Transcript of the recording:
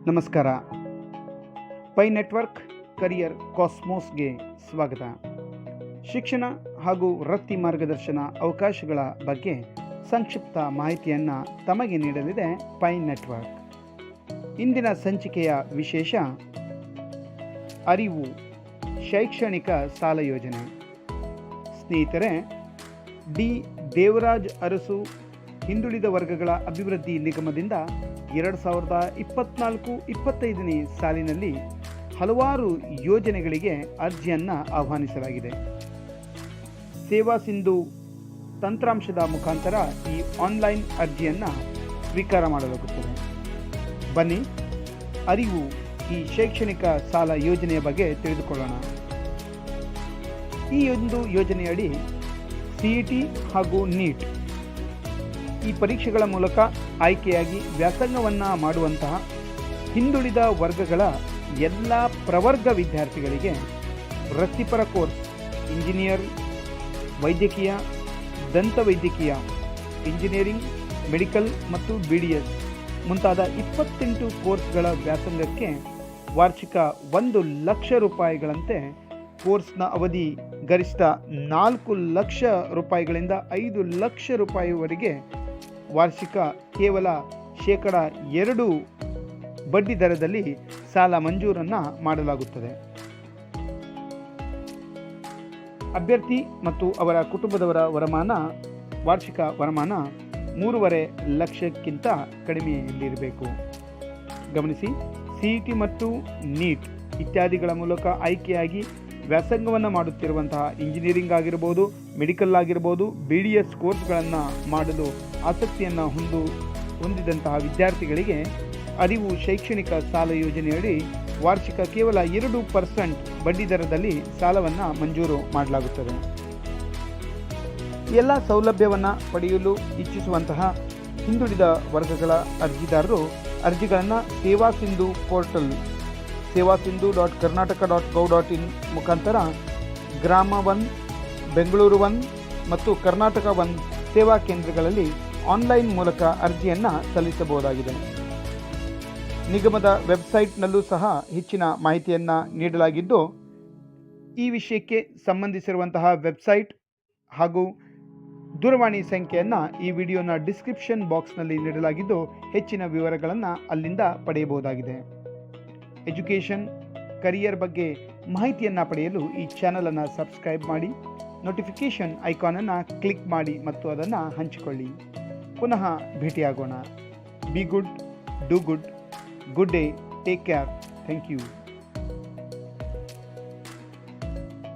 ನಮಸ್ಕಾರ. Pi network career ಕಾಸ್ಮೋಸ್ಗೆ ಸ್ವಾಗತ. ಶಿಕ್ಷಣ ಹಾಗೂ ವೃತ್ತಿ ಮಾರ್ಗದರ್ಶನ ಅವಕಾಶಗಳ ಬಗ್ಗೆ ಸಂಕ್ಷಿಪ್ತ ಮಾಹಿತಿಯನ್ನು ತಮಗೆ ನೀಡಲಿದೆ ಪೈ ನೆಟ್ವರ್ಕ್. ಇಂದಿನ ಸಂಚಿಕೆಯ ವಿಶೇಷ ಅರಿವು ಶೈಕ್ಷಣಿಕ ಸಾಲ ಯೋಜನೆ. ಸ್ನೇಹಿತರೆ, ಡಿ ದೇವರಾಜ್ ಅರಸು ಹಿಂದುಳಿದ ವರ್ಗಗಳ ಅಭಿವೃದ್ಧಿ ನಿಗಮದಿಂದ 2024-25ನೇ ಸಾಲಿನಲ್ಲಿ ಹಲವಾರು ಯೋಜನೆಗಳಿಗೆ ಅರ್ಜಿಯನ್ನು ಆಹ್ವಾನಿಸಲಾಗಿದೆ. ಸೇವಾ ಸಿಂಧು ತಂತ್ರಾಂಶದ ಮುಖಾಂತರ ಈ ಆನ್ಲೈನ್ ಅರ್ಜಿಯನ್ನು ಸ್ವೀಕಾರ ಮಾಡಲಾಗುತ್ತದೆ. ಬನ್ನಿ, ಅರಿವು ಈ ಶೈಕ್ಷಣಿಕ ಸಾಲ ಯೋಜನೆಯ ಬಗ್ಗೆ ತಿಳಿದುಕೊಳ್ಳೋಣ. ಈ ಒಂದು ಯೋಜನೆಯಡಿ CET ಹಾಗೂ NEET ಈ ಪರೀಕ್ಷೆಗಳ ಮೂಲಕ ಆಯ್ಕೆಯಾಗಿ ವ್ಯಾಸಂಗವನ್ನು ಮಾಡುವಂತಹ ಹಿಂದುಳಿದ ವರ್ಗಗಳ ಎಲ್ಲ ಪ್ರವರ್ಗ ವಿದ್ಯಾರ್ಥಿಗಳಿಗೆ ವೃತ್ತಿಪರ ಕೋರ್ಸ್, ಇಂಜಿನಿಯರ್, ವೈದ್ಯಕೀಯ, ದಂತವೈದ್ಯಕೀಯ, ಇಂಜಿನಿಯರಿಂಗ್, ಮೆಡಿಕಲ್ ಮತ್ತು BDS ಮುಂತಾದ 28 ಕೋರ್ಸ್ಗಳ ವ್ಯಾಸಂಗಕ್ಕೆ ವಾರ್ಷಿಕ 1 ಲಕ್ಷ ರೂಪಾಯಿಗಳಂತೆ ಕೋರ್ಸ್ನ ಅವಧಿ ಗರಿಷ್ಠ 4 ಲಕ್ಷ ರೂಪಾಯಿಗಳಿಂದ 5 ಲಕ್ಷ ರೂಪಾಯಿವರೆಗೆ ವಾರ್ಷಿಕ ಕೇವಲ 2% ಬಡ್ಡಿ ದರದಲ್ಲಿ ಸಾಲ ಮಂಜೂರನ್ನು ಮಾಡಲಾಗುತ್ತದೆ. ಅಭ್ಯರ್ಥಿ ಮತ್ತು ಅವರ ಕುಟುಂಬದವರ ವಾರ್ಷಿಕ ವರಮಾನ 3.5 ಲಕ್ಷಕ್ಕಿಂತ ಕಡಿಮೆಯಲ್ಲಿರಬೇಕು. ಗಮನಿಸಿ, CET ಮತ್ತು NEET ಇತ್ಯಾದಿಗಳ ಮೂಲಕ ಆಯ್ಕೆಯಾಗಿ ವ್ಯಾಸಂಗವನ್ನು ಮಾಡುತ್ತಿರುವಂತಹ ಇಂಜಿನಿಯರಿಂಗ್ ಆಗಿರ್ಬೋದು, ಮೆಡಿಕಲ್ ಆಗಿರ್ಬೋದು, BDS ಕೋರ್ಸ್ಗಳನ್ನು ಮಾಡಲು ಆಸಕ್ತಿಯನ್ನು ಹೊಂದಿದಂತಹ ವಿದ್ಯಾರ್ಥಿಗಳಿಗೆ ಅರಿವು ಶೈಕ್ಷಣಿಕ ಸಾಲ ಯೋಜನೆಯಡಿ ವಾರ್ಷಿಕ ಕೇವಲ 2% ಬಡ್ಡಿ ದರದಲ್ಲಿ ಸಾಲವನ್ನು ಮಂಜೂರು ಮಾಡಲಾಗುತ್ತದೆ. ಎಲ್ಲ ಸೌಲಭ್ಯವನ್ನು ಪಡೆಯಲು ಇಚ್ಛಿಸುವಂತಹ ಹಿಂದುಳಿದ ವರ್ಗಗಳ ಅರ್ಜಿದಾರರು ಅರ್ಜಿಗಳನ್ನು ಸೇವಾ ಸಿಂಧು ಪೋರ್ಟಲ್ sevasindu.karnataka.gov.in ಮುಖಾಂತರ ಗ್ರಾಮ 1, ಬೆಂಗಳೂರು 1 ಮತ್ತು ಕರ್ನಾಟಕ 1 ಸೇವಾ ಕೇಂದ್ರಗಳಲ್ಲಿ ಆನ್ಲೈನ್ ಮೂಲಕ ಅರ್ಜಿಯನ್ನು ಸಲ್ಲಿಸಬಹುದಾಗಿದೆ. ನಿಗಮದ ವೆಬ್ಸೈಟ್ನಲ್ಲೂ ಸಹ ಹೆಚ್ಚಿನ ಮಾಹಿತಿಯನ್ನು ನೀಡಲಾಗಿದ್ದು, ಈ ವಿಷಯಕ್ಕೆ ಸಂಬಂಧಿಸಿರುವಂತಹ ವೆಬ್ಸೈಟ್ ಹಾಗೂ ದೂರವಾಣಿ ಸಂಖ್ಯೆಯನ್ನು ಈ ವಿಡಿಯೋನ ಡಿಸ್ಕ್ರಿಪ್ಷನ್ ಬಾಕ್ಸ್ನಲ್ಲಿ ನೀಡಲಾಗಿದ್ದು, ಹೆಚ್ಚಿನ ವಿವರಗಳನ್ನು ಅಲ್ಲಿಂದ ಪಡೆಯಬಹುದಾಗಿದೆ. ಎಜುಕೇಷನ್, ಕರಿಯರ್ ಬಗ್ಗೆ ಮಾಹಿತಿಯನ್ನು ಪಡೆಯಲು ಈ ಚಾನಲನ್ನು ಸಬ್ಸ್ಕ್ರೈಬ್ ಮಾಡಿ, ನೋಟಿಫಿಕೇಷನ್ ಐಕಾನನ್ನು ಕ್ಲಿಕ್ ಮಾಡಿ ಮತ್ತು ಅದನ್ನು ಹಂಚಿಕೊಳ್ಳಿ. ಪುನಃ ಭೇಟಿಯಾಗೋಣ. Be good, do good. Good day. Take care. Thank you.